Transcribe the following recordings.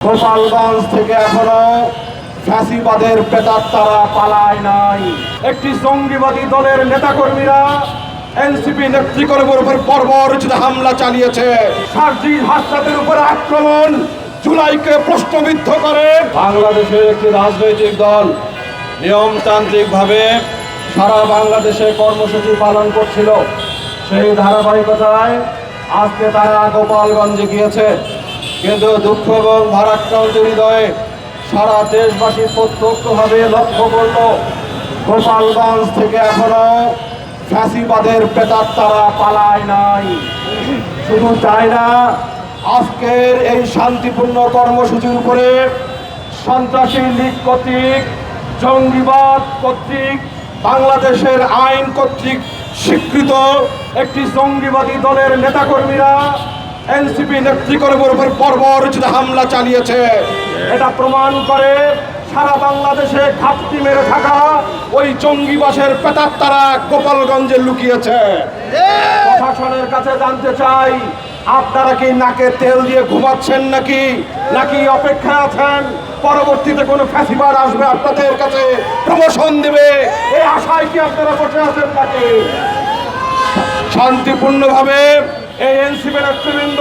গোপালগঞ্জ থেকে এখনো ফ্যাসিবাদের প্রেতাত্মারা পালায় নাই। একটি জঙ্গিবাদী দলের নেতাকর্মীরা এনসিপি নেতৃত্বের উপর বর্বরোচিত হামলা চালিয়েছে। সার্জিস হাসনাতের উপর আক্রমণ জুলাইকে প্রশ্নবিদ্ধ করে বাংলাদেশের একটি রাজনৈতিক দল নিয়মতান্ত্রিকভাবে সারা বাংলাদেশে কর্মসূচি পালন করছিল। সেই ধারাবাহিকতায় আজকে তারা গোপালগঞ্জে গিয়েছে। কিন্তু দুঃখ এবং ভারাক্রান্ত হৃদয়ে সারা দেশবাসী প্রত্যক্ষভাবে লক্ষ্য করল গোপালগঞ্জ থেকে এখনো ফ্যাসিবাদের প্রেতাত্মারা পালায় নাই। শুধু তাই না, আজকের এই শান্তিপূর্ণ কর্মসূচির উপরে সন্ত্রাসী লীগ কর্তৃক, জঙ্গিবাদ কর্তৃক, বাংলাদেশের আইন কর্তৃক স্বীকৃত একটি জঙ্গিবাদী দলের নেতাকর্মীরা এনসিপি নেতৃত্বের উপর বর্বরোচিত হামলা চালিয়েছে। এটা প্রমাণ করে সারা বাংলাদেশে ঘাপটি মেরে থাকা ওই জঙ্গিবাসের প্রেতাত্মারা গোপালগঞ্জে লুকিয়েছে। প্রশাসনের কাছে জানতে চাই, আপনারা কি নাকে তেল দিয়ে ঘুমাচ্ছেন নাকি অপেক্ষায় আছেন পরবর্তীতে কোনো ফ্যাসিবাদ আসবে আপনাদের কাছে প্রমোশন দেবে, এই আশায় কি আপনারা বসে আছেন নাকি? শান্তিপূর্ণভাবে এই এনসিপি নেতৃবৃন্দ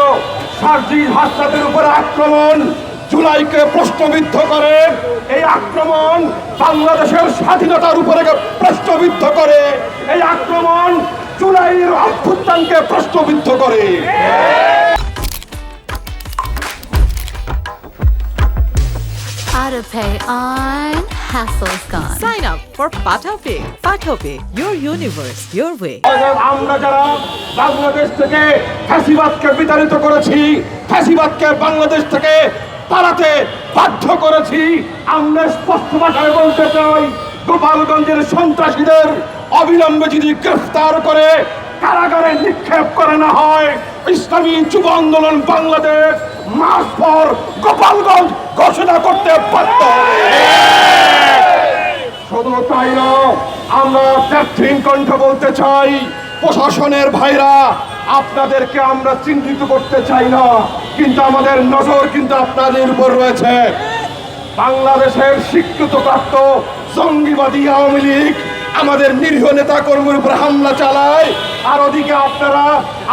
সার্জিস হাসনাতের উপরে আক্রমণ জুলাইকে প্রশ্নবিদ্ধ করে, এই আক্রমণ বাংলাদেশের স্বাধীনতার উপরে প্রশ্নবিদ্ধ করে, এই আক্রমণ জুলাইয়ের অভ্যুত্থানকে প্রশ্নবিদ্ধ করে। AutoPay on, hassle's gone. Sign up for PatoPay. PatoPay, your universe, your way. আমরা যারা বাংলাদেশ থেকে ফ্যাসিবাদকে বিতাড়িত করেছি, ফ্যাসিবাদকে বাংলাদেশ থেকে পালাতে বাধ্য করেছি, আমরা স্পষ্ট ভাষায় বলতে চাই, গোপালগঞ্জের সন্ত্রাসীদের অবিলম্বে যদি গ্রেফতার করে কারাগারে নিক্ষেপ করে না হয়, ইসলামী যুব আন্দোলন বাংলাদেশ মাস পর গোপালগঞ্জ ঘোষণা করতে বাধ্য হবে। শুধু তাই নয়, আমরা ত্যাগহীন কণ্ঠ বলতে চাই, প্রশাসনের ভাইরা আপনাদেরকে আমরা চিহ্নিত করতে চাই না, কিন্তু আমাদের নজর কিন্তু আপনাদের উপর রয়েছে। বাংলাদেশের স্বীকৃতপ্রাপ্ত জঙ্গিবাদী আওয়ামী লীগ আমাদের নিরীহ নেতা কর্মীর উপর হামলা চালায়, আর ওদিকে আপনারা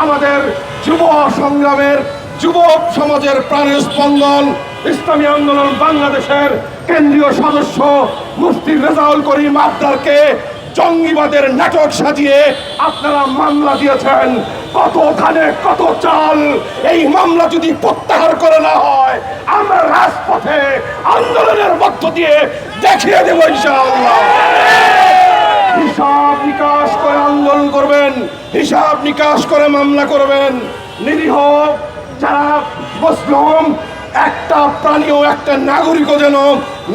আমাদের যুব সংগ্রামের যুব সমাজের প্রাণের স্পন্দন ইসলামী আন্দোলন বাংলাদেশের কেন্দ্রীয় সদস্য মুফতি রেজাউল করিম আবদারকে জঙ্গিবাদের নাটক সাজিয়ে আপনারা মামলা দিয়েছেন। কত ধানে কত চাল, এই মামলা যদি প্রত্যাহার করে না হয়, আমরা রাজপথে আন্দোলনের মধ্য দিয়ে দেখিয়ে দেব ইনশাআল্লাহ। হিসাব নিকাশ করে আন্দোলন করবেন, হিসাব নিকাশ করে মামলা করবেন। নিরীহ যারা মুসলিম একটা প্রাণীও একটা নাগরিকও যেন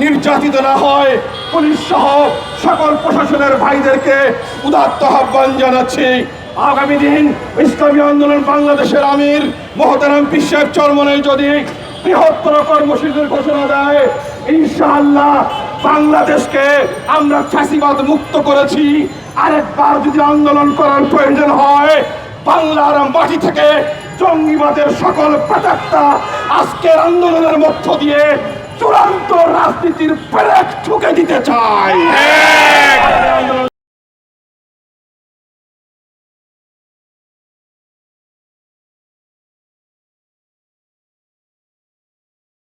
নির্যাতিত না হয়, পুলিশ সহ সকল প্রশাসনের ভাইদেরকে উদাত্ত আহ্বান জানাচ্ছি। আগামী দিন ইসলামী আন্দোলন বাংলাদেশের আমির মোহতারাম পীর সাহেব চরমনাই যদি বৃহত্তর কর্মসূচির ঘোষণা দেয়, ইনশাআল্লাহ বাংলাদেশকে আমরা ফ্যাসিবাদ মুক্ত করেছি। আরেকবার যদি আন্দোলন করার প্রয়োজন হয়, বাংলার মাটি থেকে জঙ্গিবাদের সকল প্রেতাত্মা আজকের আন্দোলনের মধ্য দিয়ে চূড়ান্ত রাজনীতির ব্রেক ঠুকে দিতে চায়।